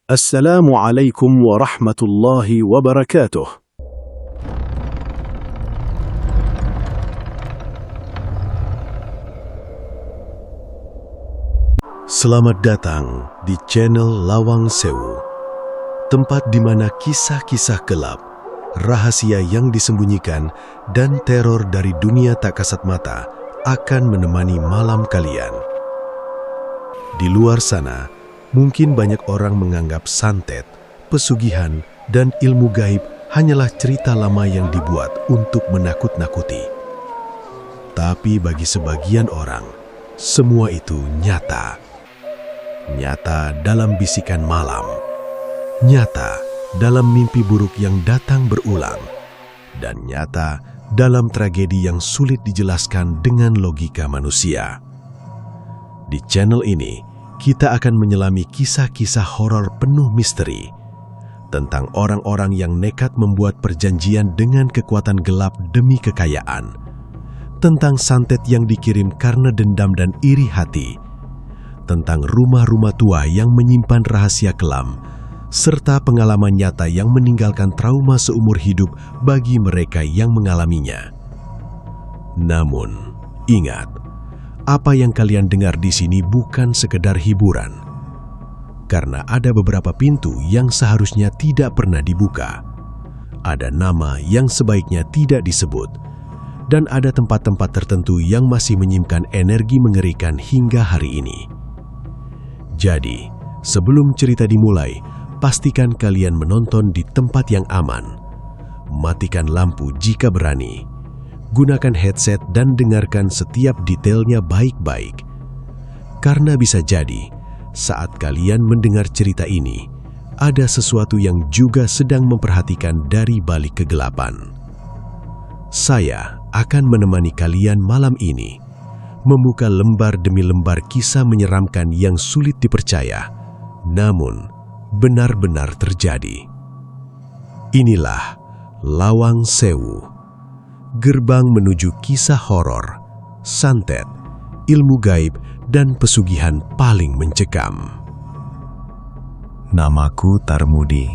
Assalamualaikum warahmatullahi wabarakatuh. Selamat datang di channel Lawang Sewu, tempat di mana kisah-kisah gelap, rahasia yang disembunyikan, dan teror dari dunia tak kasat mata akan menemani malam kalian. Di luar sana, mungkin banyak orang menganggap santet, pesugihan, dan ilmu gaib hanyalah cerita lama yang dibuat untuk menakut-nakuti. Tapi bagi sebagian orang, semua itu nyata. Nyata dalam bisikan malam, nyata dalam mimpi buruk yang datang berulang, dan nyata dalam tragedi yang sulit dijelaskan dengan logika manusia. Di channel ini, kita akan menyelami kisah-kisah horor penuh misteri tentang orang-orang yang nekat membuat perjanjian dengan kekuatan gelap demi kekayaan, tentang santet yang dikirim karena dendam dan iri hati, tentang rumah-rumah tua yang menyimpan rahasia kelam, serta pengalaman nyata yang meninggalkan trauma seumur hidup bagi mereka yang mengalaminya. Namun, ingat, apa yang kalian dengar di sini bukan sekedar hiburan, karena ada beberapa pintu yang seharusnya tidak pernah dibuka, ada nama yang sebaiknya tidak disebut, dan ada tempat-tempat tertentu yang masih menyimpan energi mengerikan hingga hari ini. Jadi, sebelum cerita dimulai, pastikan kalian menonton di tempat yang aman. Matikan lampu jika berani. Gunakan headset dan dengarkan setiap detailnya baik-baik. Karena bisa jadi, saat kalian mendengar cerita ini, ada sesuatu yang juga sedang memperhatikan dari balik kegelapan. Saya akan menemani kalian malam ini, membuka lembar demi lembar kisah menyeramkan yang sulit dipercaya, namun benar-benar terjadi. Inilah Lawang Sewu, gerbang menuju kisah horor, santet, ilmu gaib, dan pesugihan paling mencekam. Namaku Tarmudi.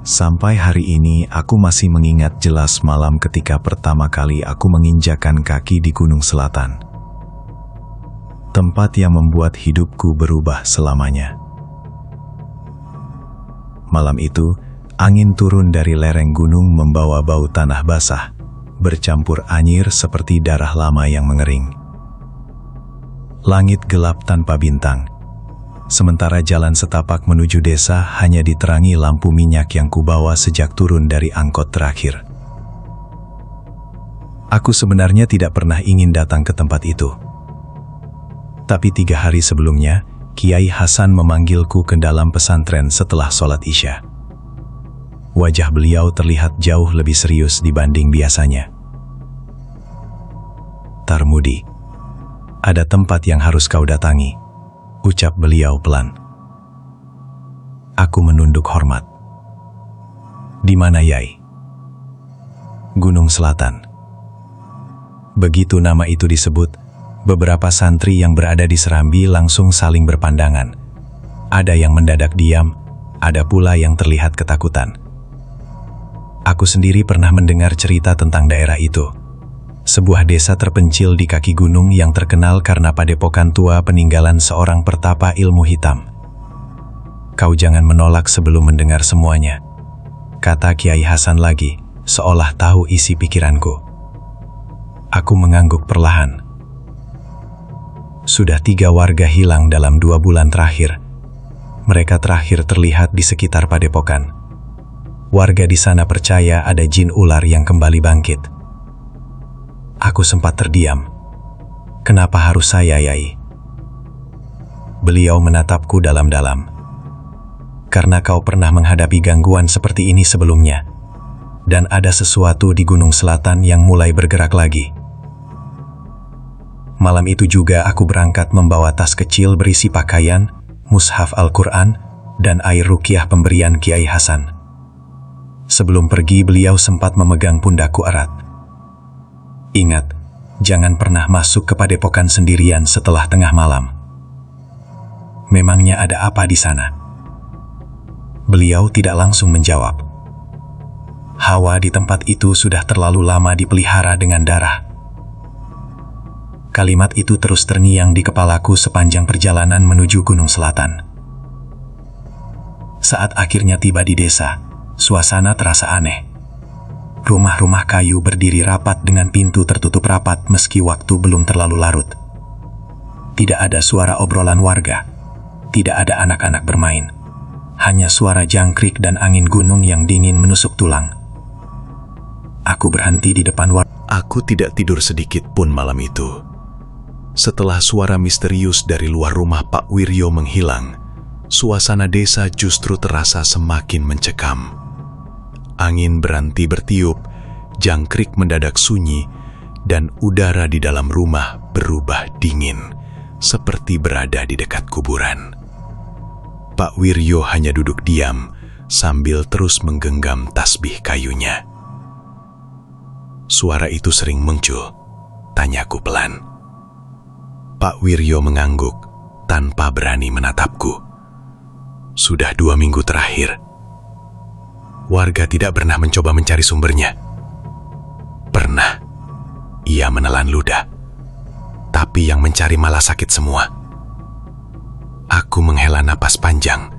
Sampai hari ini aku masih mengingat jelas malam ketika pertama kali aku menginjakkan kaki di Gunung Selatan. Tempat yang membuat hidupku berubah selamanya. Malam itu, angin turun dari lereng gunung membawa bau tanah basah, bercampur anyir seperti darah lama yang mengering. Langit gelap tanpa bintang. Sementara jalan setapak menuju desa hanya diterangi lampu minyak yang kubawa sejak turun dari angkot terakhir. Aku sebenarnya tidak pernah ingin datang ke tempat itu. Tapi 3 hari sebelumnya, Kiai Hasan memanggilku ke dalam pesantren setelah sholat Isya. Wajah beliau terlihat jauh lebih serius dibanding biasanya. Tarmudi, ada tempat yang harus kau datangi, ucap beliau pelan. Aku menunduk hormat. Di mana, Yai? Gunung Selatan. Begitu nama itu disebut, beberapa santri yang berada di serambi langsung saling berpandangan. Ada yang mendadak diam, ada pula yang terlihat ketakutan. Aku sendiri pernah mendengar cerita tentang daerah itu. Sebuah desa terpencil di kaki gunung yang terkenal karena padepokan tua peninggalan seorang pertapa ilmu hitam. Kau jangan menolak sebelum mendengar semuanya, kata Kiai Hasan lagi, seolah tahu isi pikiranku. Aku mengangguk perlahan. Sudah 3 warga hilang dalam 2 bulan terakhir. Mereka terakhir terlihat di sekitar padepokan. Warga di sana percaya ada jin ular yang kembali bangkit. Aku sempat terdiam. Kenapa harus saya, Yai? Beliau menatapku dalam-dalam. Karena kau pernah menghadapi gangguan seperti ini sebelumnya. Dan ada sesuatu di Gunung Selatan yang mulai bergerak lagi. Malam itu juga aku berangkat membawa tas kecil berisi pakaian, mushaf Al-Quran, dan air ruqyah pemberian Kiai Hasan. Sebelum pergi, beliau sempat memegang pundakku erat. Ingat, jangan pernah masuk ke padepokan sendirian setelah tengah malam. Memangnya ada apa di sana? Beliau tidak langsung menjawab. Hawa di tempat itu sudah terlalu lama dipelihara dengan darah. Kalimat itu terus terngiang di kepalaku sepanjang perjalanan menuju Gunung Selatan. Saat akhirnya tiba di desa, suasana terasa aneh. Rumah-rumah kayu berdiri rapat dengan pintu tertutup rapat meski waktu belum terlalu larut. Tidak ada suara obrolan warga, tidak ada anak-anak bermain. Hanya suara jangkrik dan angin gunung yang dingin menusuk tulang. Aku berhenti di depan warga. Aku tidak tidur sedikit pun malam itu. Setelah suara misterius dari luar rumah Pak Wiryo menghilang, suasana desa justru terasa semakin mencekam. Angin berhenti bertiup, jangkrik mendadak sunyi, dan udara di dalam rumah berubah dingin, seperti berada di dekat kuburan. Pak Wiryo hanya duduk diam sambil terus menggenggam tasbih kayunya. Suara itu sering muncul, tanyaku pelan. Pak Wiryo mengangguk tanpa berani menatapku. Sudah 2 minggu terakhir, warga tidak pernah mencoba mencari sumbernya. Pernah, ia menelan ludah, tapi yang mencari malah sakit semua. Aku menghela napas panjang.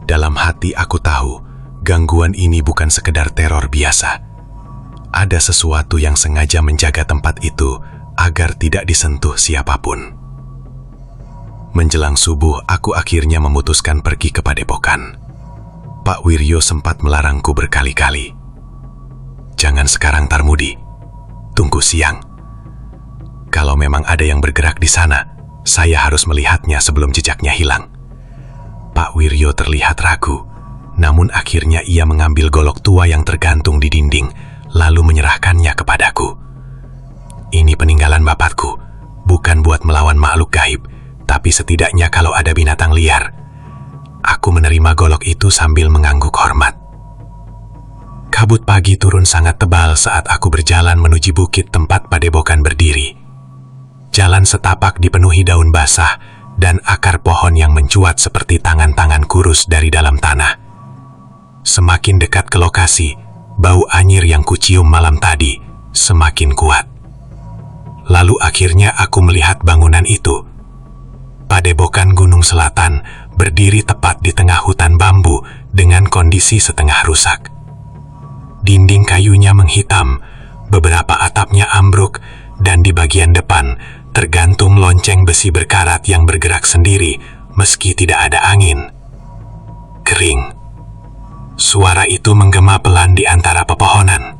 Dalam hati aku tahu, gangguan ini bukan sekedar teror biasa. Ada sesuatu yang sengaja menjaga tempat itu agar tidak disentuh siapapun. Menjelang subuh, aku akhirnya memutuskan pergi ke Padepokan. Pak Wiryo sempat melarangku berkali-kali. Jangan sekarang Tarmudi, tunggu siang. Kalau memang ada yang bergerak di sana, saya harus melihatnya sebelum jejaknya hilang. Pak Wiryo terlihat ragu, namun akhirnya ia mengambil golok tua yang tergantung di dinding, lalu menyerahkannya kepadaku. Ini peninggalan bapakku, bukan buat melawan makhluk gaib, tapi setidaknya kalau ada binatang liar. Aku menerima golok itu sambil mengangguk hormat. Kabut pagi turun sangat tebal saat aku berjalan menuju bukit tempat Padepokan berdiri. Jalan setapak dipenuhi daun basah dan akar pohon yang mencuat seperti tangan-tangan kurus dari dalam tanah. Semakin dekat ke lokasi, bau anyir yang kucium malam tadi semakin kuat. Lalu akhirnya aku melihat bangunan itu. Padepokan Gunung Selatan berdiri tepat di tengah hutan bambu dengan kondisi setengah rusak. Dinding kayunya menghitam, beberapa atapnya ambruk, dan di bagian depan tergantung lonceng besi berkarat yang bergerak sendiri meski tidak ada angin. Kering. Suara itu menggema pelan di antara pepohonan.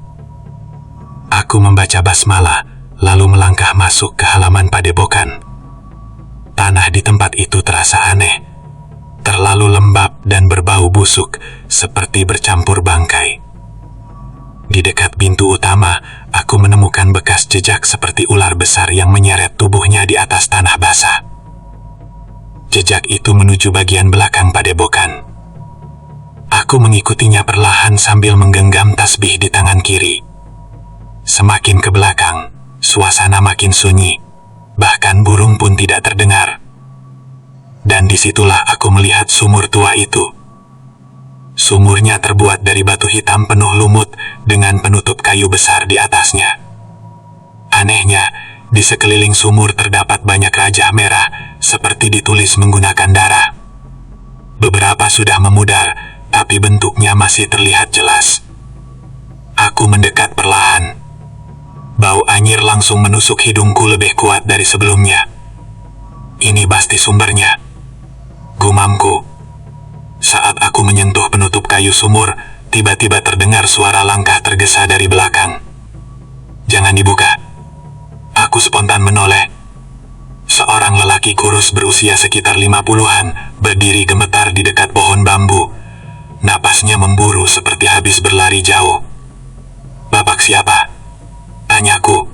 Aku membaca basmalah, lalu melangkah masuk ke halaman Padepokan. Tanah di tempat itu terasa aneh, terlalu lembab dan berbau busuk seperti bercampur bangkai. Di dekat pintu utama, aku menemukan bekas jejak seperti ular besar yang menyeret tubuhnya di atas tanah basah. Jejak itu menuju bagian belakang Padepokan. Aku mengikutinya perlahan sambil menggenggam tasbih di tangan kiri. Semakin ke belakang, suasana makin sunyi, bahkan burung pun tidak terdengar. Dan disitulah aku melihat sumur tua itu. Sumurnya terbuat dari batu hitam penuh lumut dengan penutup kayu besar di atasnya. Anehnya, di sekeliling sumur terdapat banyak rajah merah, seperti ditulis menggunakan darah. Beberapa sudah memudar, tapi bentuknya masih terlihat jelas. Aku mendekat perlahan. Bau anyir langsung menusuk hidungku lebih kuat dari sebelumnya. Ini pasti sumbernya, gumamku. Saat aku menyentuh penutup kayu sumur, tiba-tiba terdengar suara langkah tergesa dari belakang. Jangan dibuka. Aku spontan menoleh. Seorang lelaki kurus berusia sekitar 50-an berdiri gemetar di dekat pohon bambu. Napasnya memburu seperti habis berlari jauh. Bapak siapa? Tanyaku.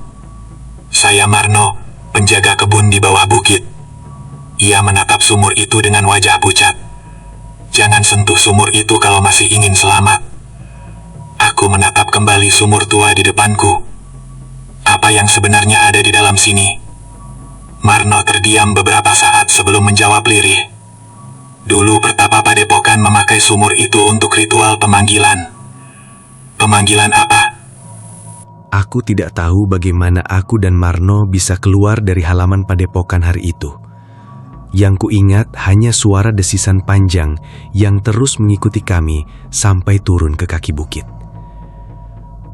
Saya Marno, penjaga kebun di bawah bukit. Ia menatap sumur itu dengan wajah pucat. Jangan sentuh sumur itu kalau masih ingin selamat. Aku menatap kembali sumur tua di depanku. Apa yang sebenarnya ada di dalam sini? Marno terdiam beberapa saat sebelum menjawab lirih. Dulu pertapa Padepokan memakai memakai sumur itu untuk ritual pemanggilan. Pemanggilan apa? Aku tidak tahu bagaimana aku dan Marno bisa keluar dari halaman padepokan hari itu. Yang kuingat hanya suara desisan panjang yang terus mengikuti kami sampai turun ke kaki bukit.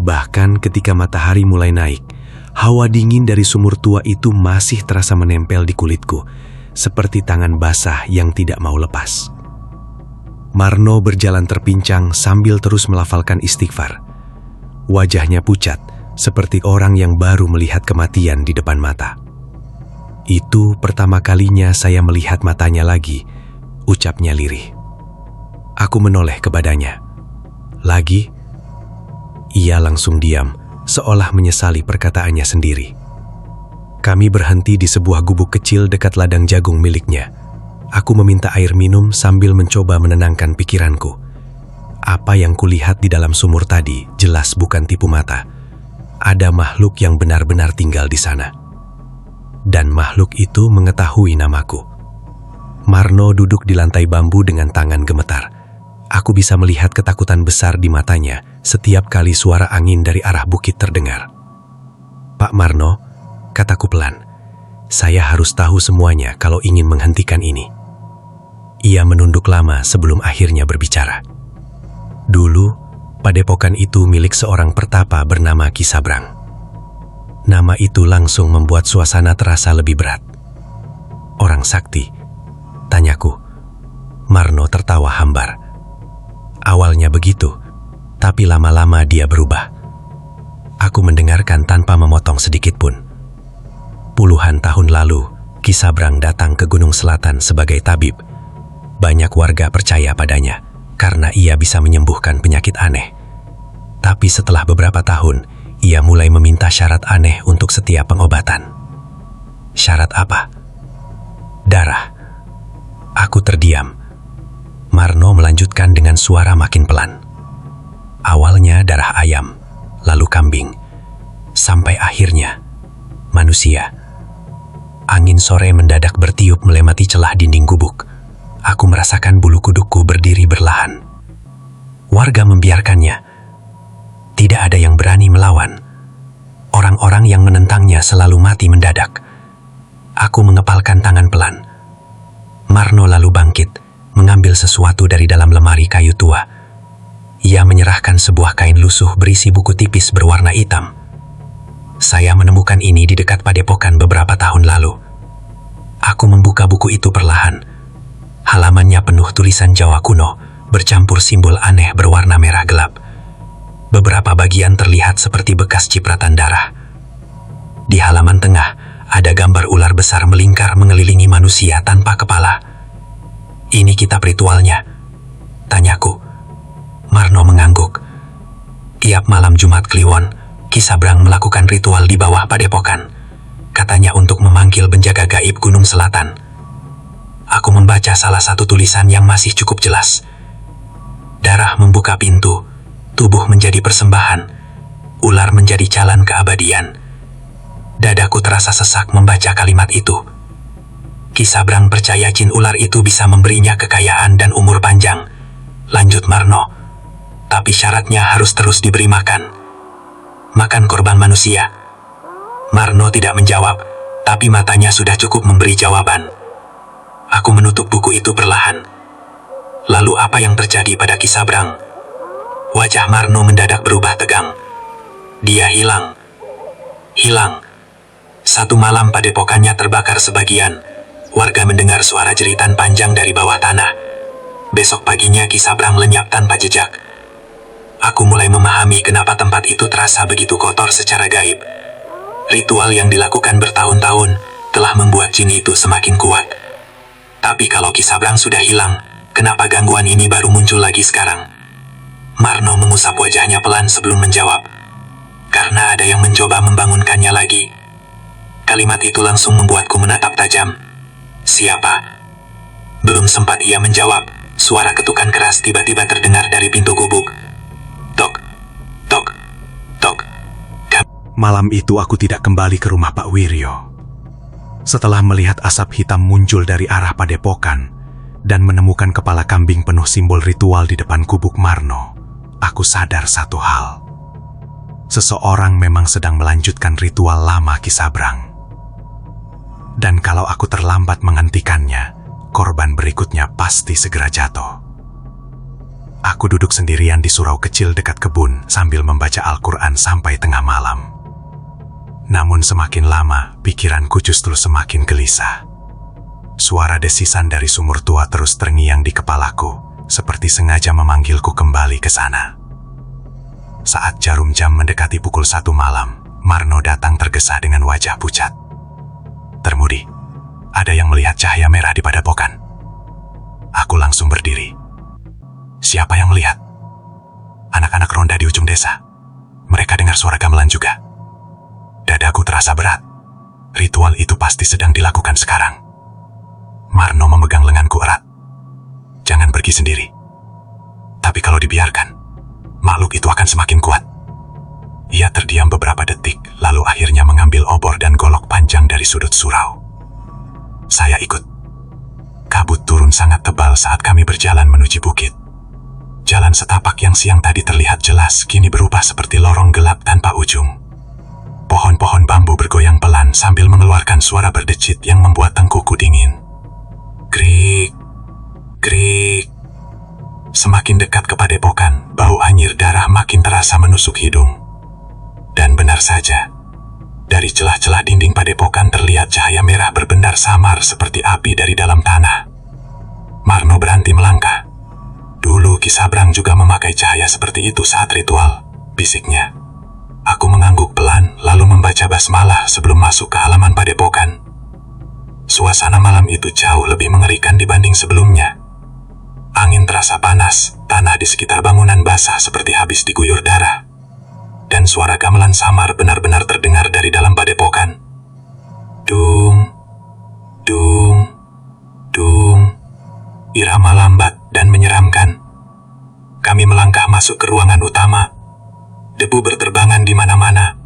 Bahkan ketika matahari mulai naik, hawa dingin dari sumur tua itu masih terasa menempel di kulitku, seperti tangan basah yang tidak mau lepas. Marno berjalan terpincang sambil terus melafalkan istighfar. Wajahnya pucat, seperti orang yang baru melihat kematian di depan mata. Itu pertama kalinya saya melihat matanya lagi, ucapnya lirih. Aku menoleh ke badannya. Lagi? Ia langsung diam, seolah menyesali perkataannya sendiri. Kami berhenti di sebuah gubuk kecil dekat ladang jagung miliknya. Aku meminta air minum sambil mencoba menenangkan pikiranku. Apa yang kulihat di dalam sumur tadi jelas bukan tipu mata. Ada makhluk yang benar-benar tinggal di sana. Dan makhluk itu mengetahui namaku. Marno duduk di lantai bambu dengan tangan gemetar. Aku bisa melihat ketakutan besar di matanya setiap kali suara angin dari arah bukit terdengar. Pak Marno, kataku pelan, saya harus tahu semuanya kalau ingin menghentikan ini. Ia menunduk lama sebelum akhirnya berbicara. Dulu, padepokan itu milik seorang pertapa bernama Ki Sabrang. Nama itu langsung membuat suasana terasa lebih berat. Orang sakti, tanyaku. Marno tertawa hambar. Awalnya begitu, tapi lama-lama dia berubah. Aku mendengarkan tanpa memotong sedikit pun. Puluhan tahun lalu, Ki Sabrang datang ke Gunung Selatan sebagai tabib. Banyak warga percaya padanya karena ia bisa menyembuhkan penyakit aneh. Tapi setelah beberapa tahun, ia mulai meminta syarat aneh untuk setiap pengobatan. Syarat apa? Darah. Aku terdiam. Marno melanjutkan dengan suara makin pelan. Awalnya darah ayam, lalu kambing, sampai akhirnya manusia. Angin sore mendadak bertiup melewati celah dinding gubuk. Aku merasakan bulu kudukku berdiri berlahan. Warga membiarkannya. Tidak ada yang berani melawan. Orang-orang yang menentangnya selalu mati mendadak. Aku mengepalkan tangan pelan. Marno lalu bangkit, mengambil sesuatu dari dalam lemari kayu tua. Ia menyerahkan sebuah kain lusuh berisi buku tipis berwarna hitam. Saya menemukan ini di dekat padepokan beberapa tahun lalu. Aku membuka buku itu perlahan. Halamannya penuh tulisan Jawa kuno, bercampur simbol aneh berwarna merah gelap. Beberapa bagian terlihat seperti bekas cipratan darah. Di halaman tengah, ada gambar ular besar melingkar mengelilingi manusia tanpa kepala. Ini kitab ritualnya, tanyaku. Marno mengangguk. Tiap malam Jumat Kliwon, Ki Sabrang melakukan ritual di bawah padepokan. Katanya untuk memanggil penjaga gaib Gunung Selatan. Aku membaca salah satu tulisan yang masih cukup jelas. Darah membuka pintu, tubuh menjadi persembahan, ular menjadi jalan keabadian. Dadaku terasa sesak membaca kalimat itu. Ki Sabrang percaya jin ular itu bisa memberinya kekayaan dan umur panjang. Lanjut Marno, tapi syaratnya harus terus diberi makan. Makan korban manusia. Marno tidak menjawab, tapi matanya sudah cukup memberi jawaban. Aku menutup buku itu perlahan. Lalu apa yang terjadi pada Ki Sabrang? Wajah Marno mendadak berubah tegang. Dia hilang. Hilang. Satu malam padepokannya terbakar sebagian. Warga mendengar suara jeritan panjang dari bawah tanah. Besok paginya Ki Sabrang lenyap tanpa jejak. Aku mulai memahami kenapa tempat itu terasa begitu kotor secara gaib. Ritual yang dilakukan bertahun-tahun telah membuat jin itu semakin kuat. Tapi kalau Ki Sabrang sudah hilang, kenapa gangguan ini baru muncul lagi sekarang? Marno mengusap wajahnya pelan sebelum menjawab. Karena ada yang mencoba membangunkannya lagi. Kalimat itu langsung membuatku menatap tajam. Siapa? Belum sempat ia menjawab, suara ketukan keras tiba-tiba terdengar dari pintu gubuk. Tok, tok, tok. Malam itu aku tidak kembali ke rumah Pak Wiryo. Setelah melihat asap hitam muncul dari arah padepokan, dan menemukan kepala kambing penuh simbol ritual di depan gubuk Marno, aku sadar satu hal. Seseorang memang sedang melanjutkan ritual lama Ki Sabrang. Dan kalau aku terlambat menghentikannya, korban berikutnya pasti segera jatuh. Aku duduk sendirian di surau kecil dekat kebun sambil membaca Al-Quran sampai tengah malam. Namun semakin lama, pikiranku justru semakin gelisah. Suara desisan dari sumur tua terus terngiang di kepalaku, seperti sengaja memanggilku kembali ke sana. Saat jarum jam mendekati pukul 1 malam, Marno datang tergesa dengan wajah pucat. Termudi, ada yang melihat cahaya merah di padepokan. Aku langsung berdiri. Siapa yang melihat? Anak-anak ronda di ujung desa. Mereka dengar suara gamelan juga. Dadaku terasa berat. Ritual itu pasti sedang dilakukan sekarang. Marno memegang lenganku erat. Jangan pergi sendiri. Tapi kalau dibiarkan, makhluk itu akan semakin kuat. Ia terdiam beberapa detik, lalu akhirnya mengambil obor dan golok panjang dari sudut surau. Saya ikut. Kabut turun sangat tebal saat kami berjalan menuju bukit. Jalan setapak yang siang tadi terlihat jelas, kini berubah seperti lorong gelap tanpa ujung. Pohon-pohon bambu bergoyang pelan sambil mengeluarkan suara berdecit yang membuat tengkuku dingin. Krik, krik. Semakin dekat ke padepokan, bau anyir darah makin terasa menusuk hidung. Dan benar saja, dari celah-celah dinding padepokan terlihat cahaya merah berbendar samar seperti api dari dalam tanah. Marno berhenti melangkah. Dulu Ki Sabrang juga memakai cahaya seperti itu saat ritual, bisiknya. Aku mengangguk pelan, lalu membaca basmalah sebelum masuk ke halaman padepokan. Suasana malam itu jauh lebih mengerikan dibanding sebelumnya. Angin terasa panas, tanah di sekitar bangunan basah seperti habis diguyur darah. Dan suara gamelan samar benar-benar terdengar dari dalam padepokan. Dung, dung, dung. Irama lambat dan menyeramkan. Kami melangkah masuk ke ruangan utama. Debu berterbangan di mana-mana.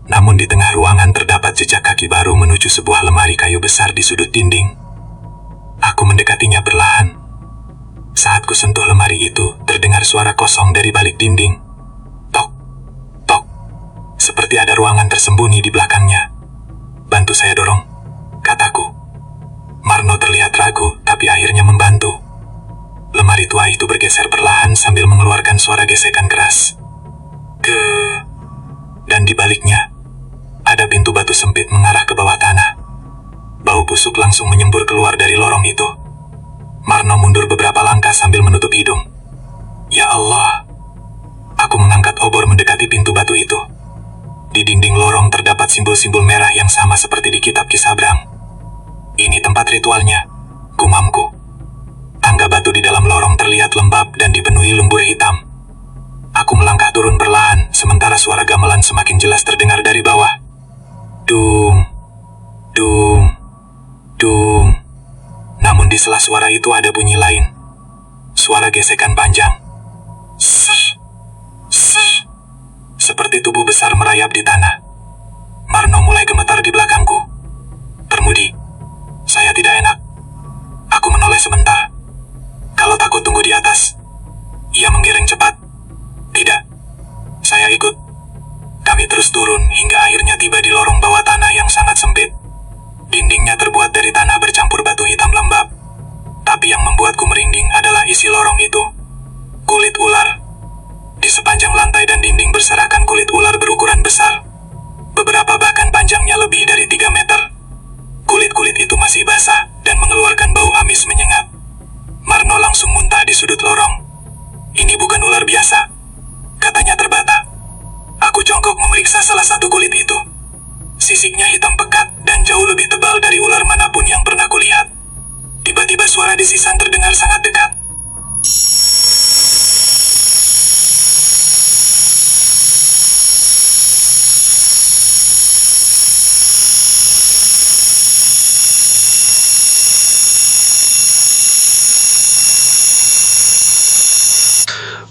Namun di tengah ruangan terdapat jejak kaki baru menuju sebuah lemari kayu besar di sudut dinding. Aku mendekatinya perlahan. Saat ku sentuh lemari itu, terdengar suara kosong dari balik dinding. Tok, tok. Seperti ada ruangan tersembunyi di belakangnya. Bantu saya dorong, kataku. Marno terlihat ragu, tapi akhirnya membantu. Lemari tua itu bergeser perlahan sambil mengeluarkan suara gesekan keras. Dan di baliknya, ada pintu batu sempit mengarah ke bawah tanah. Bau busuk langsung menyembur keluar dari lorong itu. Marno mundur beberapa langkah sambil menutup hidung. Ya Allah. Aku mengangkat obor mendekati pintu batu itu. Di dinding lorong terdapat simbol-simbol merah yang sama seperti di kitab Ki Sabrang. Ini tempat ritualnya, gumamku. Tangga batu di dalam lorong terlihat lembab dan dipenuhi lumpur hitam. Aku melangkah turun perlahan, sementara suara gamelan semakin jelas terdengar dari bawah. Dung, dung, dung. Namun di sela suara itu ada bunyi lain. Suara gesekan panjang. Ser, ser. Seperti tubuh besar merayap di tanah. Marno mulai gemetar di belakangku. Termudi, saya tidak enak. Aku menoleh sebentar. Kalau takut tunggu di atas. Ia menggiring cepat. Tidak, saya ikut. Kami terus turun hingga akhirnya tiba di lorong bawah tanah yang sangat sempit. Dindingnya terbuat dari tanah bercampur batu hitam lembab. Tapi yang membuatku merinding adalah isi lorong itu. Kulit ular. Di sepanjang lantai dan dinding berserakan kulit ular berukuran besar. Beberapa bahkan panjangnya lebih dari 3 meter. Kulit-kulit itu masih basah dan mengeluarkan bau amis menyengat. Marno langsung muntah di sudut lorong. Ini bukan ular biasa, katanya terbata. Aku jongkok memeriksa salah satu kulit itu. Sisiknya hitam pekat dan jauh lebih tebal dari ular manapun yang pernah kulihat. Tiba-tiba suara desisan terdengar sangat dekat.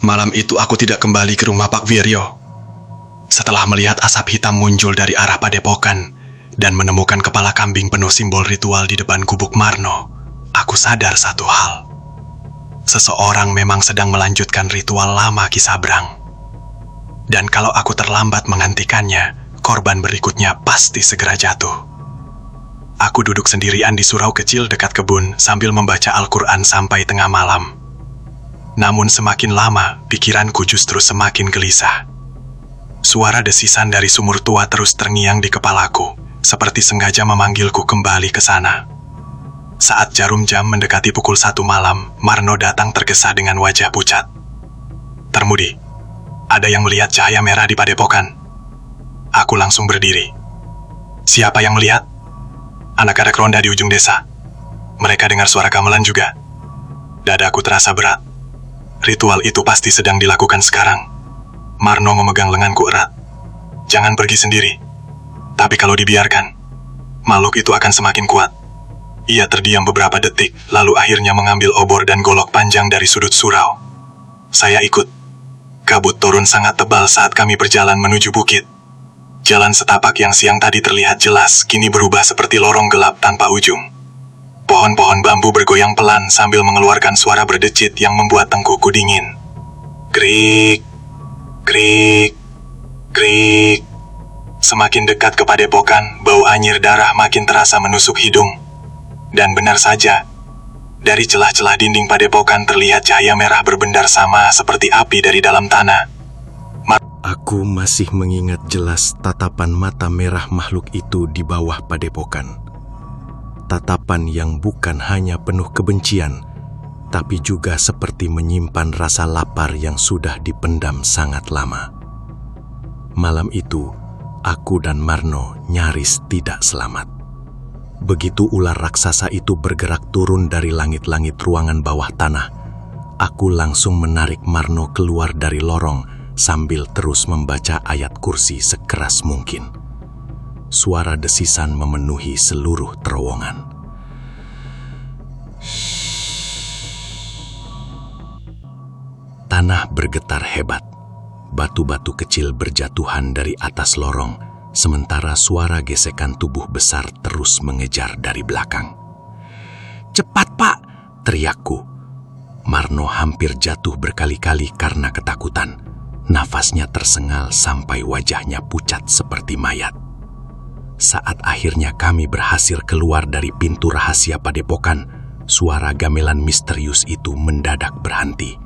Malam itu aku tidak kembali ke rumah Pak Wiryo. Setelah melihat asap hitam muncul dari arah padepokan dan menemukan kepala kambing penuh simbol ritual di depan gubuk Marno, Aku sadar satu hal. Seseorang memang sedang melanjutkan ritual lama Ki Sabrang. Dan kalau aku terlambat menghentikannya, korban berikutnya pasti segera jatuh. Aku duduk sendirian di surau kecil dekat kebun sambil membaca Al-Quran sampai tengah malam. Namun semakin lama, pikiranku justru semakin gelisah. Suara desisan dari sumur tua terus terngiang di kepalaku, seperti sengaja memanggilku kembali ke sana. Saat jarum jam mendekati pukul 1 malam, Marno datang tergesa dengan wajah pucat. "Termudi, ada yang melihat cahaya merah di padepokan." Aku langsung berdiri. "Siapa yang melihat?" "Anak-anak ronda di ujung desa. Mereka dengar suara gamelan juga." Dadaku terasa berat. Ritual itu pasti sedang dilakukan sekarang. Marno memegang lenganku erat. "Jangan pergi sendiri. Tapi kalau dibiarkan, makhluk itu akan semakin kuat." Ia terdiam beberapa detik, lalu akhirnya mengambil obor dan golok panjang dari sudut surau. Saya ikut. Kabut turun sangat tebal saat kami berjalan menuju bukit. Jalan setapak yang siang tadi terlihat jelas, kini berubah seperti lorong gelap tanpa ujung. Pohon-pohon bambu bergoyang pelan sambil mengeluarkan suara berdecit yang membuat tengkukku dingin. Krik, krik, krik. Semakin dekat ke padepokan, bau anyir darah makin terasa menusuk hidung. Dan benar saja, dari celah-celah dinding padepokan terlihat cahaya merah berbendar sama seperti api dari dalam tanah. Aku masih mengingat jelas tatapan mata merah makhluk itu di bawah padepokan. Tatapan yang bukan hanya penuh kebencian, tapi juga seperti menyimpan rasa lapar yang sudah dipendam sangat lama. Malam itu, aku dan Marno nyaris tidak selamat. Begitu ular raksasa itu bergerak turun dari langit-langit ruangan bawah tanah, aku langsung menarik Marno keluar dari lorong sambil terus membaca ayat kursi sekeras mungkin. Suara desisan memenuhi seluruh terowongan. Tanah bergetar hebat. Batu-batu kecil berjatuhan dari atas lorong, sementara suara gesekan tubuh besar terus mengejar dari belakang. "Cepat, Pak!" teriakku. Marno hampir jatuh berkali-kali karena ketakutan. Nafasnya tersengal sampai wajahnya pucat seperti mayat. Saat akhirnya kami berhasil keluar dari pintu rahasia padepokan, suara gamelan misterius itu mendadak berhenti.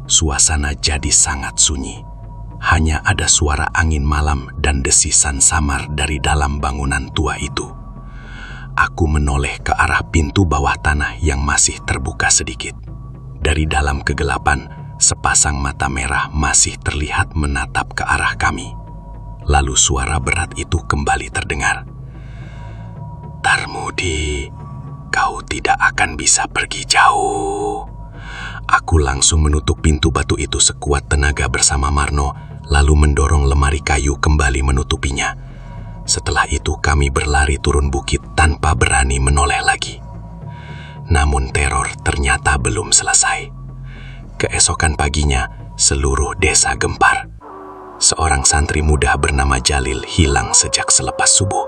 Suasana jadi sangat sunyi. Hanya ada suara angin malam dan desisan samar dari dalam bangunan tua itu. Aku menoleh ke arah pintu bawah tanah yang masih terbuka sedikit. Dari dalam kegelapan, sepasang mata merah masih terlihat menatap ke arah kami. Lalu suara berat itu kembali terdengar. "Tarmudi, kau tidak akan bisa pergi jauh." Aku langsung menutup pintu batu itu sekuat tenaga bersama Marno, lalu mendorong lemari kayu kembali menutupinya. Setelah itu kami berlari turun bukit tanpa berani menoleh lagi. Namun teror ternyata belum selesai. Keesokan paginya, seluruh desa gempar. Seorang santri muda bernama Jalil hilang sejak selepas subuh.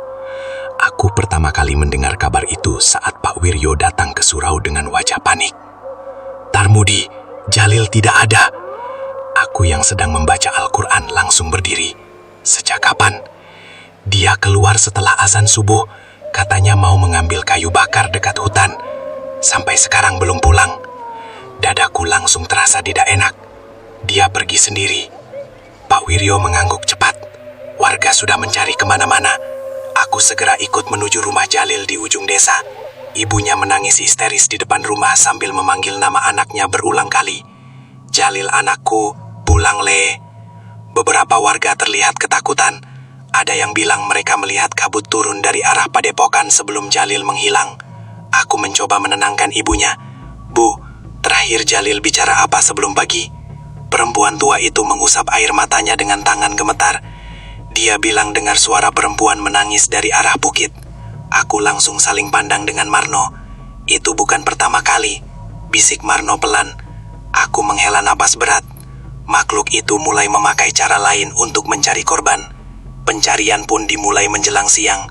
Aku pertama kali mendengar kabar itu saat Pak Wiryo datang ke surau dengan wajah panik. "Tarmudi, Jalil tidak ada." Aku yang sedang membaca Al-Quran langsung berdiri. "Sejak kapan?" "Dia keluar setelah azan subuh, katanya mau mengambil kayu bakar dekat hutan. Sampai sekarang belum pulang." Dadaku langsung terasa tidak enak. "Dia pergi sendiri." Pak Wiryo mengangguk cepat. "Warga sudah mencari kemana-mana." Aku segera ikut menuju rumah Jalil di ujung desa. Ibunya menangis histeris di depan rumah sambil memanggil nama anaknya berulang kali. "Jalil anakku, pulang Le." Beberapa warga terlihat ketakutan. Ada yang bilang mereka melihat kabut turun dari arah padepokan sebelum Jalil menghilang. Aku mencoba menenangkan ibunya. "Bu, terakhir Jalil bicara apa sebelum pagi?" Perempuan tua itu mengusap air matanya dengan tangan gemetar. Dia bilang dengar suara perempuan menangis dari arah bukit. Aku langsung saling pandang dengan Marno. "Itu bukan pertama kali," bisik Marno pelan. Aku menghela napas berat. Makhluk itu mulai memakai cara lain untuk mencari korban. Pencarian pun dimulai menjelang siang.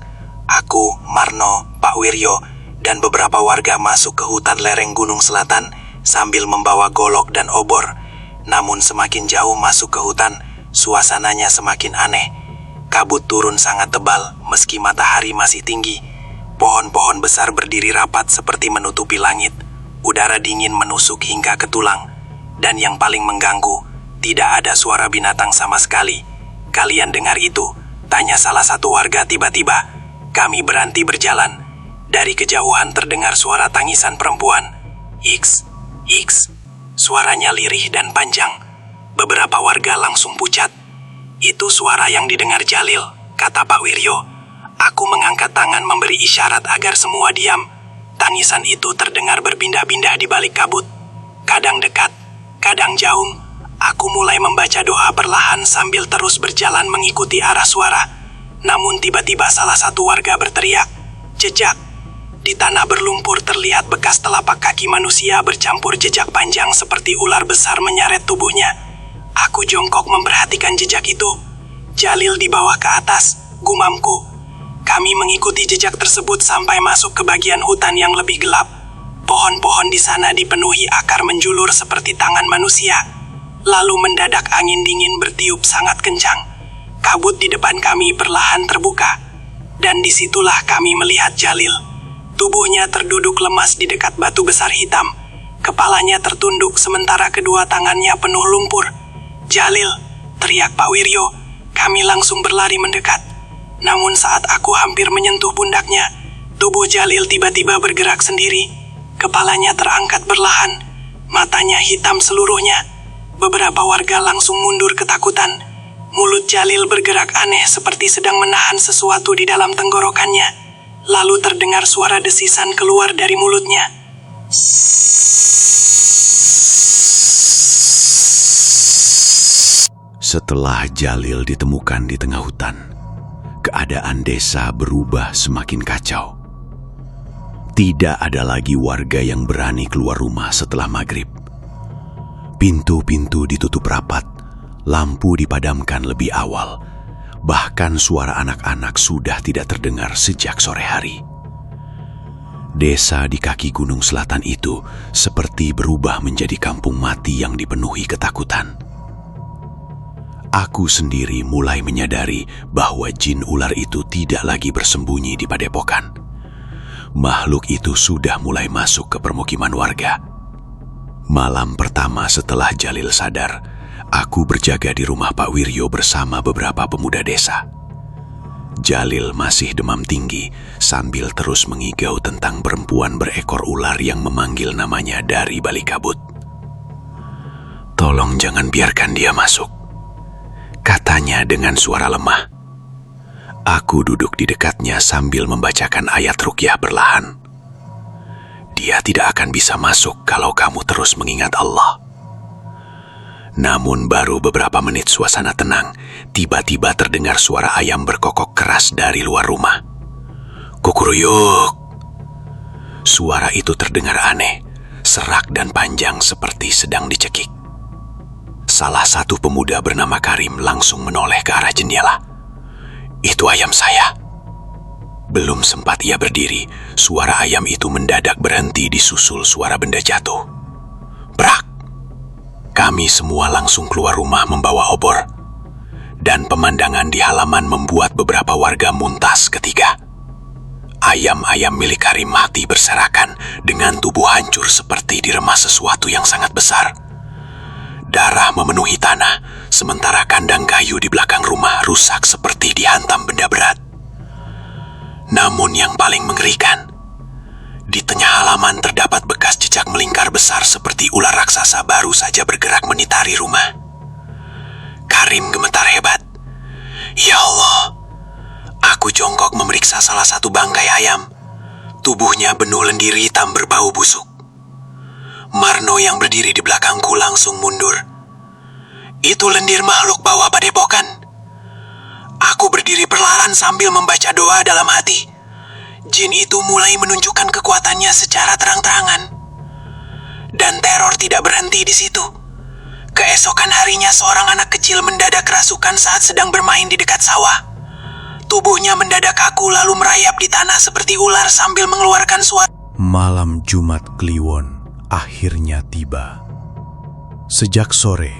Aku, Marno, Pak Wiryo, dan beberapa warga masuk ke hutan lereng Gunung Selatan sambil membawa golok dan obor. Namun semakin jauh masuk ke hutan, suasananya semakin aneh. Kabut turun sangat tebal meski matahari masih tinggi. Pohon-pohon besar berdiri rapat seperti menutupi langit. Udara dingin menusuk hingga ke tulang. Dan yang paling mengganggu, tidak ada suara binatang sama sekali. "Kalian dengar itu?" tanya salah satu warga tiba-tiba. Kami berhenti berjalan. Dari kejauhan terdengar suara tangisan perempuan. Hiks, hiks. Suaranya lirih dan panjang. Beberapa warga langsung pucat. "Itu suara yang didengar Jalil," kata Pak Wiryo. Aku mengangkat tangan memberi isyarat agar semua diam. Tangisan itu terdengar berpindah-pindah di balik kabut. Kadang dekat, kadang jauh. Aku mulai membaca doa perlahan sambil terus berjalan mengikuti arah suara. Namun tiba-tiba salah satu warga berteriak, "Jejak!" Di tanah berlumpur terlihat bekas telapak kaki manusia bercampur jejak panjang seperti ular besar menyeret tubuhnya. Aku jongkok memperhatikan jejak itu. "Jalil di bawah ke atas," gumamku. Kami mengikuti jejak tersebut sampai masuk ke bagian hutan yang lebih gelap. Pohon-pohon di sana dipenuhi akar menjulur seperti tangan manusia. Lalu mendadak angin dingin bertiup sangat kencang. Kabut di depan kami perlahan terbuka. Dan disitulah kami melihat Jalil. Tubuhnya terduduk lemas di dekat batu besar hitam. Kepalanya tertunduk sementara kedua tangannya penuh lumpur. "Jalil!" teriak Pak Wiryo. Kami langsung berlari mendekat. Namun saat aku hampir menyentuh pundaknya, tubuh Jalil tiba-tiba bergerak sendiri. Kepalanya terangkat perlahan. Matanya hitam seluruhnya. Beberapa warga langsung mundur ketakutan. Mulut Jalil bergerak aneh seperti sedang menahan sesuatu di dalam tenggorokannya. Lalu terdengar suara desisan keluar dari mulutnya. Setelah Jalil ditemukan di tengah hutan, keadaan desa berubah semakin kacau. Tidak ada lagi warga yang berani keluar rumah setelah maghrib. Pintu-pintu ditutup rapat, lampu dipadamkan lebih awal. Bahkan suara anak-anak sudah tidak terdengar sejak sore hari. Desa di kaki Gunung Selatan itu seperti berubah menjadi kampung mati yang dipenuhi ketakutan. Aku sendiri mulai menyadari bahwa jin ular itu tidak lagi bersembunyi di padepokan. Makhluk itu sudah mulai masuk ke permukiman warga. Malam pertama setelah Jalil sadar, aku berjaga di rumah Pak Wiryo bersama beberapa pemuda desa. Jalil masih demam tinggi sambil terus mengigau tentang perempuan berekor ular yang memanggil namanya dari balik kabut. "Tolong jangan biarkan dia masuk," katanya dengan suara lemah. Aku duduk di dekatnya sambil membacakan ayat ruqyah perlahan. "Dia tidak akan bisa masuk kalau kamu terus mengingat Allah." Namun baru beberapa menit suasana tenang, tiba-tiba terdengar suara ayam berkokok keras dari luar rumah. "Kukuruyuk!" Suara itu terdengar aneh, serak dan panjang seperti sedang dicekik. Salah satu pemuda bernama Karim langsung menoleh ke arah jendela. "Itu ayam saya." Belum sempat ia berdiri, suara ayam itu mendadak berhenti disusul suara benda jatuh. Brak! Kami semua langsung keluar rumah membawa obor. Dan pemandangan di halaman membuat beberapa warga muntah seketika. Ayam-ayam milik Karim mati berserakan dengan tubuh hancur seperti diremas sesuatu yang sangat besar. Darah memenuhi tanah, sementara kandang kayu di belakang rumah rusak seperti dihantam benda berat. Namun yang paling mengerikan, di tengah halaman terdapat bekas jejak melingkar besar seperti ular raksasa baru saja bergerak menitari rumah. Karim gemetar hebat. "Ya Allah!" Aku jongkok memeriksa salah satu bangkai ayam. Tubuhnya penuh lendir hitam berbau busuk. Marno yang berdiri di belakangku langsung mundur. "Itu lendir makhluk bawah padepokan." Aku berdiri perlahan sambil membaca doa dalam hati. Jin itu mulai menunjukkan kekuatannya secara terang-terangan. Dan teror tidak berhenti di situ. Keesokan harinya seorang anak kecil mendadak kerasukan saat sedang bermain di dekat sawah. Tubuhnya mendadak kaku lalu merayap di tanah seperti ular sambil mengeluarkan suara. Malam Jumat Kliwon akhirnya tiba. Sejak sore,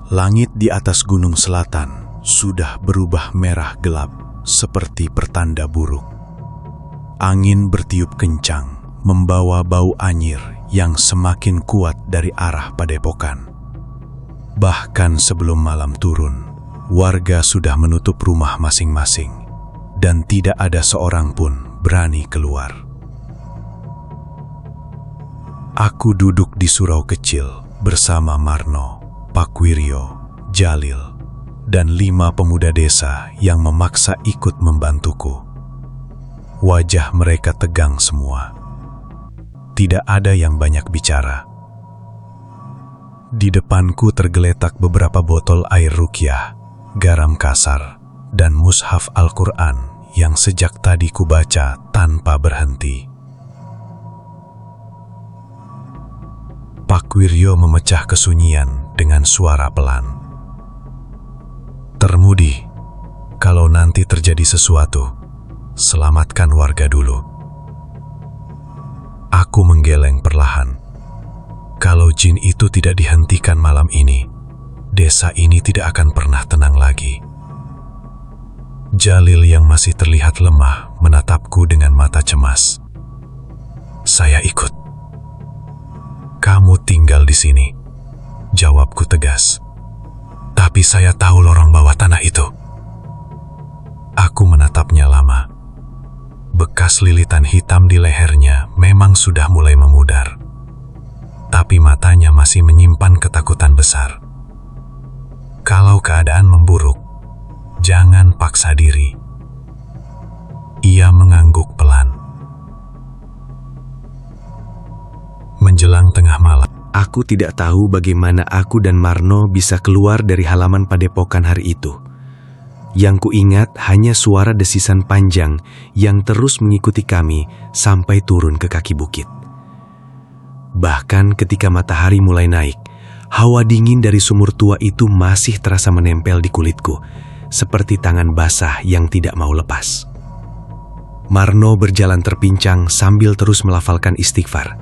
langit di atas gunung selatan sudah berubah merah gelap seperti pertanda buruk. Angin bertiup kencang, membawa bau anyir yang semakin kuat dari arah padepokan. Bahkan sebelum malam turun, warga sudah menutup rumah masing-masing dan tidak ada seorang pun berani keluar. Aku duduk di surau kecil bersama Marno, Pakwiryo, Jalil, dan 5 pemuda desa yang memaksa ikut membantuku. Wajah mereka tegang semua. Tidak ada yang banyak bicara. Di depanku tergeletak beberapa botol air ruqyah, garam kasar, dan mushaf Al-Quran yang sejak tadi kubaca tanpa berhenti. Pakwiryo memecah kesunyian dengan suara pelan. Termudi, kalau nanti terjadi sesuatu, selamatkan warga dulu. Aku menggeleng perlahan. Kalau jin itu tidak dihentikan malam ini, desa ini tidak akan pernah tenang lagi. Jalil yang masih terlihat lemah menatapku dengan mata cemas. Saya ikut. Kamu tinggal di sini, jawabku tegas. Tapi saya tahu lorong bawah tanah itu. Aku menatapnya lama. Bekas lilitan hitam di lehernya memang sudah mulai memudar. Tapi matanya masih menyimpan ketakutan besar. Kalau keadaan memburuk, jangan paksa diri. Ia mengangguk pelan. Menjelang tengah malam, aku tidak tahu bagaimana aku dan Marno bisa keluar dari halaman padepokan hari itu. Yang kuingat hanya suara desisan panjang yang terus mengikuti kami sampai turun ke kaki bukit. Bahkan ketika matahari mulai naik, hawa dingin dari sumur tua itu masih terasa menempel di kulitku, seperti tangan basah yang tidak mau lepas. Marno berjalan terpincang sambil terus melafalkan istighfar.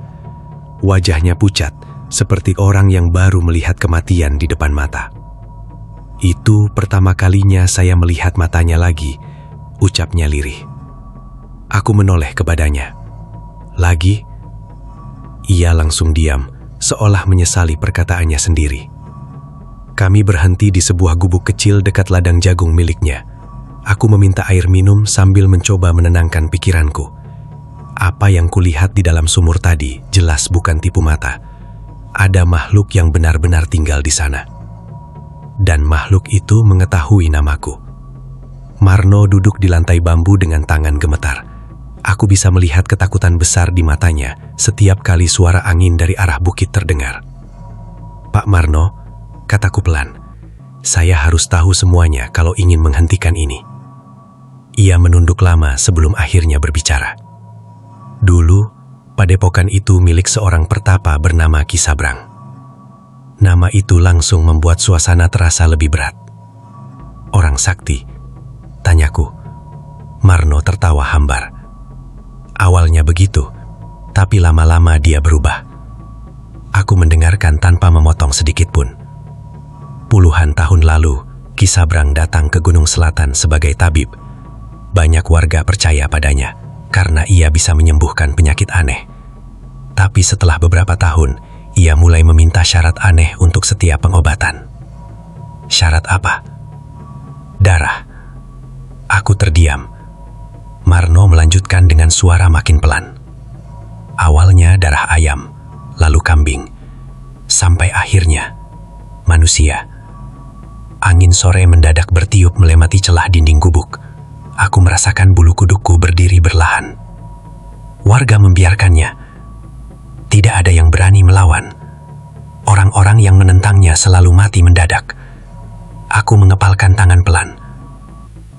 Wajahnya pucat, seperti orang yang baru melihat kematian di depan mata. Itu pertama kalinya saya melihat matanya lagi, ucapnya lirih. Aku menoleh kepadanya. Lagi, ia langsung diam, seolah menyesali perkataannya sendiri. Kami berhenti di sebuah gubuk kecil dekat ladang jagung miliknya. Aku meminta air minum sambil mencoba menenangkan pikiranku. Apa yang kulihat di dalam sumur tadi jelas bukan tipu mata. Ada makhluk yang benar-benar tinggal di sana. Dan makhluk itu mengetahui namaku. Marno duduk di lantai bambu dengan tangan gemetar. Aku bisa melihat ketakutan besar di matanya setiap kali suara angin dari arah bukit terdengar. Pak Marno, kataku pelan, saya harus tahu semuanya kalau ingin menghentikan ini. Ia menunduk lama sebelum akhirnya berbicara. Dulu, padepokan itu milik seorang pertapa bernama Ki Sabrang. Nama itu langsung membuat suasana terasa lebih berat. Orang sakti, tanyaku. Marno tertawa hambar. Awalnya begitu, tapi lama-lama dia berubah. Aku mendengarkan tanpa memotong sedikit pun. Puluhan tahun lalu, Ki Sabrang datang ke Gunung Selatan sebagai tabib. Banyak warga percaya padanya, karena ia bisa menyembuhkan penyakit aneh. Tapi setelah beberapa tahun, ia mulai meminta syarat aneh untuk setiap pengobatan. Syarat apa? Darah. Aku terdiam. Marno melanjutkan dengan suara makin pelan. Awalnya darah ayam, lalu kambing, sampai akhirnya manusia. Angin sore mendadak bertiup melewati celah dinding gubuk. Aku merasakan bulu kudukku berdiri berlahan. Warga membiarkannya. Tidak ada yang berani melawan. Orang-orang yang menentangnya selalu mati mendadak. Aku mengepalkan tangan pelan.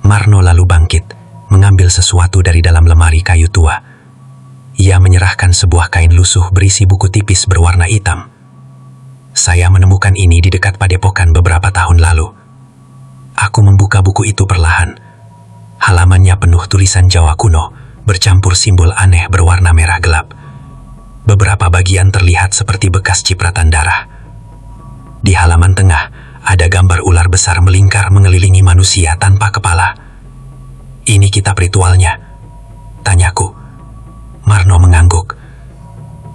Marno lalu bangkit, mengambil sesuatu dari dalam lemari kayu tua. Ia menyerahkan sebuah kain lusuh berisi buku tipis berwarna hitam. Saya menemukan ini di dekat padepokan beberapa tahun lalu. Aku membuka buku itu perlahan. Halamannya penuh tulisan Jawa kuno, bercampur simbol aneh berwarna merah gelap. Beberapa bagian terlihat seperti bekas cipratan darah. Di halaman tengah, ada gambar ular besar melingkar mengelilingi manusia tanpa kepala. "Ini kitab ritualnya?" tanyaku. Marno mengangguk.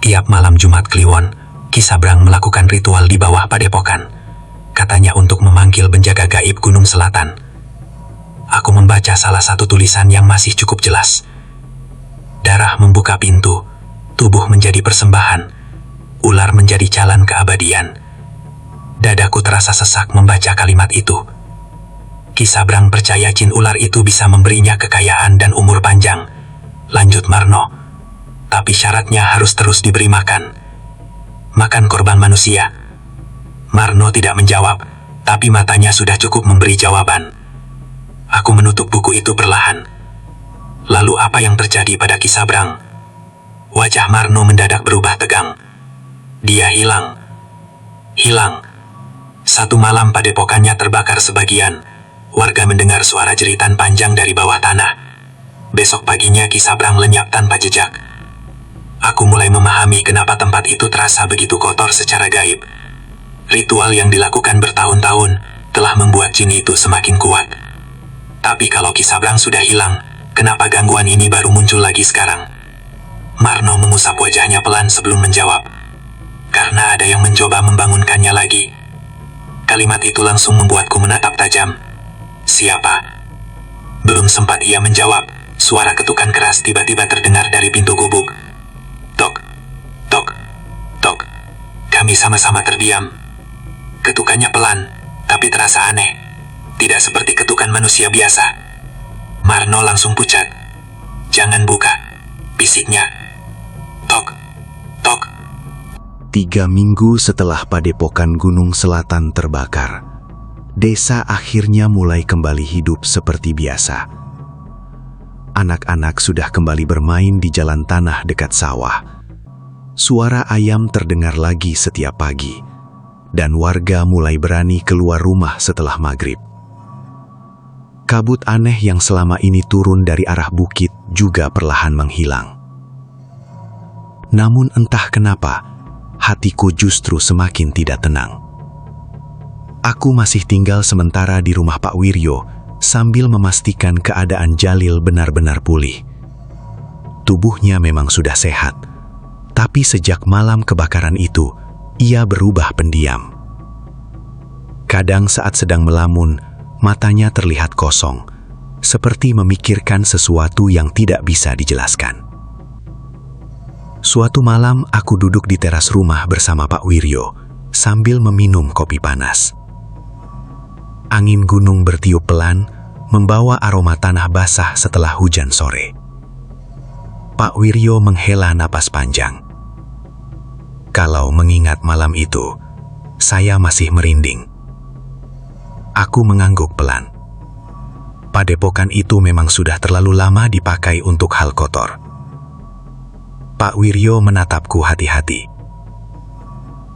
Tiap malam Jumat Kliwon, Ki Sabrang melakukan ritual di bawah padepokan. Katanya untuk memanggil penjaga gaib Gunung Selatan. Aku membaca salah satu tulisan yang masih cukup jelas. Darah membuka pintu, tubuh menjadi persembahan, ular menjadi jalan keabadian. Dadaku terasa sesak membaca kalimat itu. Ki Sabrang percaya jin ular itu bisa memberinya kekayaan dan umur panjang. Lanjut Marno. Tapi syaratnya harus terus diberi makan. Makan korban manusia. Marno tidak menjawab, tapi matanya sudah cukup memberi jawaban. Aku menutup buku itu perlahan. Lalu apa yang terjadi pada Ki Sabrang? Wajah Marno mendadak berubah tegang. Dia hilang. Hilang. Satu malam padepokannya terbakar sebagian. Warga mendengar suara jeritan panjang dari bawah tanah. Besok paginya Ki Sabrang lenyap tanpa jejak. Aku mulai memahami kenapa tempat itu terasa begitu kotor secara gaib. Ritual yang dilakukan bertahun-tahun telah membuat jin itu semakin kuat. Tapi kalau Ki Sabrang sudah hilang, kenapa gangguan ini baru muncul lagi sekarang? Marno mengusap wajahnya pelan sebelum menjawab. Karena ada yang mencoba membangunkannya lagi. Kalimat itu langsung membuatku menatap tajam. Siapa? Belum sempat ia menjawab, suara ketukan keras tiba-tiba terdengar dari pintu gubuk. Tok, tok, tok. Kami sama-sama terdiam. Ketukannya pelan, tapi terasa aneh. Tidak seperti ketukan manusia biasa. Marno langsung pucat. "Jangan buka," bisiknya. Tok, tok. 3 minggu setelah padepokan Gunung Selatan terbakar, desa akhirnya mulai kembali hidup seperti biasa. Anak-anak sudah kembali bermain di jalan tanah dekat sawah. Suara ayam terdengar lagi setiap pagi, dan warga mulai berani keluar rumah setelah maghrib. Kabut aneh yang selama ini turun dari arah bukit juga perlahan menghilang. Namun entah kenapa, hatiku justru semakin tidak tenang. Aku masih tinggal sementara di rumah Pak Wiryo, sambil memastikan keadaan Jalil benar-benar pulih. Tubuhnya memang sudah sehat, tapi sejak malam kebakaran itu, ia berubah pendiam. Kadang saat sedang melamun, matanya terlihat kosong, seperti memikirkan sesuatu yang tidak bisa dijelaskan. Suatu malam aku duduk di teras rumah bersama Pak Wiryo, sambil meminum kopi panas. Angin gunung bertiup pelan, membawa aroma tanah basah setelah hujan sore. Pak Wiryo menghela napas panjang. Kalau mengingat malam itu, saya masih merinding. Aku mengangguk pelan. Padepokan itu memang sudah terlalu lama dipakai untuk hal kotor. Pak Wiryo menatapku hati-hati.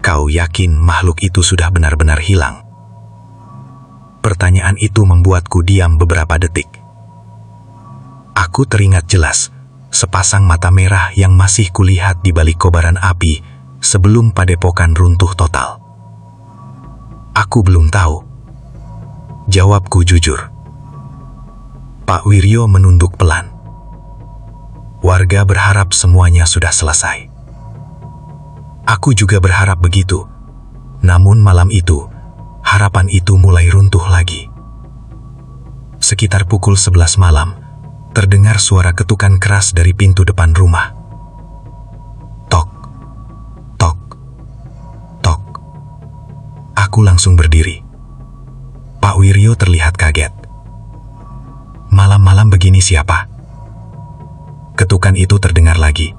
"Kau yakin makhluk itu sudah benar-benar hilang?" Pertanyaan itu membuatku diam beberapa detik. Aku teringat jelas sepasang mata merah yang masih kulihat di balik kobaran api sebelum padepokan runtuh total. Aku belum tahu. Jawabku jujur. Pak Wiryo menunduk pelan. Warga berharap semuanya sudah selesai. Aku juga berharap begitu. Namun malam itu, harapan itu mulai runtuh lagi. Sekitar pukul 11 malam, terdengar suara ketukan keras dari pintu depan rumah. Tok, tok, tok. Aku langsung berdiri. Pak Wiryo terlihat kaget. "Malam-malam begini siapa?" Ketukan itu terdengar lagi,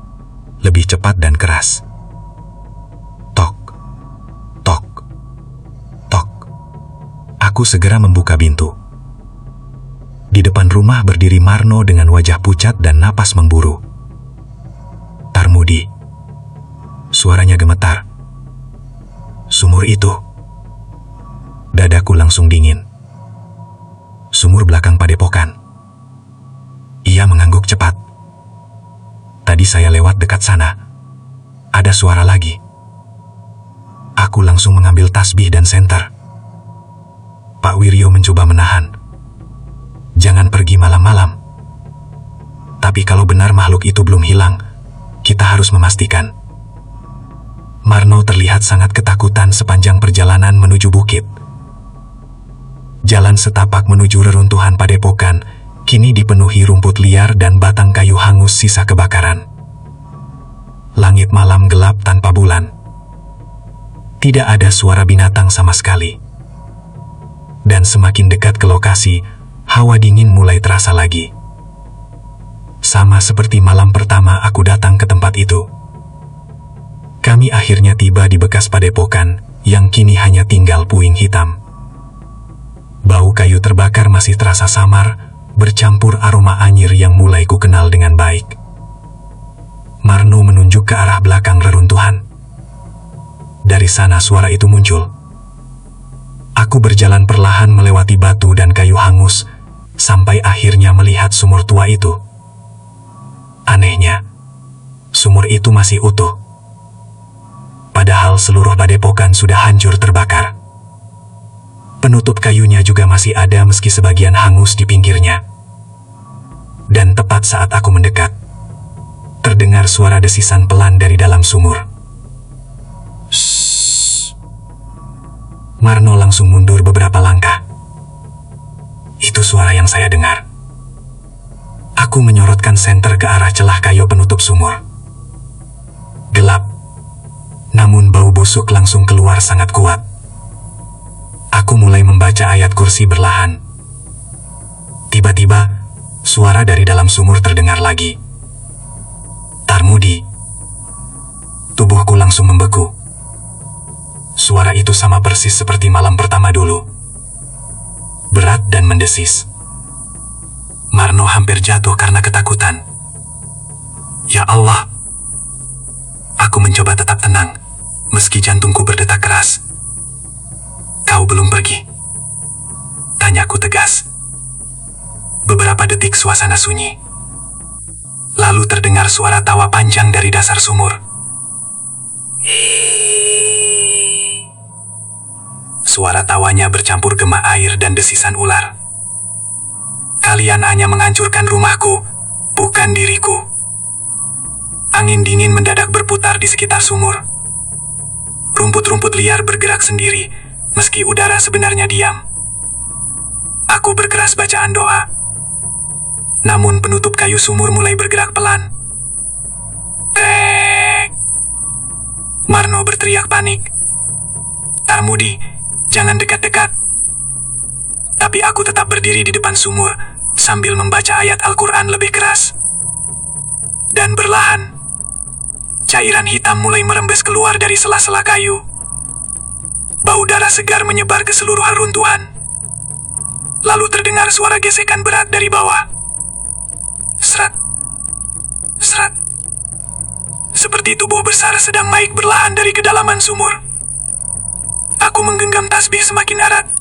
lebih cepat dan keras. Tok, tok, tok. Aku segera membuka pintu. Di depan rumah berdiri Marno dengan wajah pucat dan napas memburu. "Tarmudi." Suaranya gemetar. "Sumur itu." Dadaku langsung dingin. "Sumur belakang padepokan." Ia mengangguk cepat. Tadi saya lewat dekat sana. Ada suara lagi. Aku langsung mengambil tasbih dan senter. Pak Wiryo mencoba menahan. Jangan pergi malam-malam. Tapi kalau benar makhluk itu belum hilang, kita harus memastikan. Marno terlihat sangat ketakutan sepanjang perjalanan menuju bukit. Jalan setapak menuju reruntuhan padepokan kini dipenuhi rumput liar dan batang kayu hangus sisa kebakaran. Langit malam gelap tanpa bulan. Tidak ada suara binatang sama sekali. Dan semakin dekat ke lokasi, hawa dingin mulai terasa lagi. Sama seperti malam pertama aku datang ke tempat itu. Kami akhirnya tiba di bekas padepokan yang kini hanya tinggal puing hitam. Bau kayu terbakar masih terasa samar, bercampur aroma anyir yang mulai ku kenal dengan baik. Marno menunjuk ke arah belakang reruntuhan. Dari sana suara itu muncul. Aku berjalan perlahan melewati batu dan kayu hangus, sampai akhirnya melihat sumur tua itu. Anehnya, sumur itu masih utuh. Padahal seluruh padepokan sudah hancur terbakar. Penutup kayunya juga masih ada meski sebagian hangus di pinggirnya. Dan tepat saat aku mendekat, terdengar suara desisan pelan dari dalam sumur. Shh. Marno langsung mundur beberapa langkah. Itu suara yang saya dengar. Aku menyorotkan senter ke arah celah kayu penutup sumur. Gelap, namun bau busuk langsung keluar sangat kuat. Aku mulai membaca ayat kursi berlahan. Tiba-tiba, suara dari dalam sumur terdengar lagi. Tarmudi. Tubuhku langsung membeku. Suara itu sama persis seperti malam pertama dulu. Berat dan mendesis. Marno hampir jatuh karena ketakutan. Ya Allah. Aku mencoba tetap tenang, meski jantungku berdetak keras. Kau belum pergi? Tanyaku tegas. Beberapa detik suasana sunyi. Lalu terdengar suara tawa panjang dari dasar sumur. Suara tawanya bercampur gema air dan desisan ular. Kalian hanya menghancurkan rumahku, bukan diriku. Angin dingin mendadak berputar di sekitar sumur. Rumput-rumput liar bergerak sendiri, meski udara sebenarnya diam. Aku berkeras bacaan doa. Namun penutup kayu sumur mulai bergerak pelan. Krek. Marno berteriak panik. Tarmudi, jangan dekat-dekat. Tapi aku tetap berdiri di depan sumur, sambil membaca ayat Al-Quran lebih keras. Dan perlahan, cairan hitam mulai merembes keluar dari sela-sela kayu. Bau darah segar menyebar ke seluruh reruntuhan. Lalu terdengar suara gesekan berat dari bawah. Serat. Serat. Seperti tubuh besar sedang naik berlahan dari kedalaman sumur. Aku menggenggam tasbih semakin erat.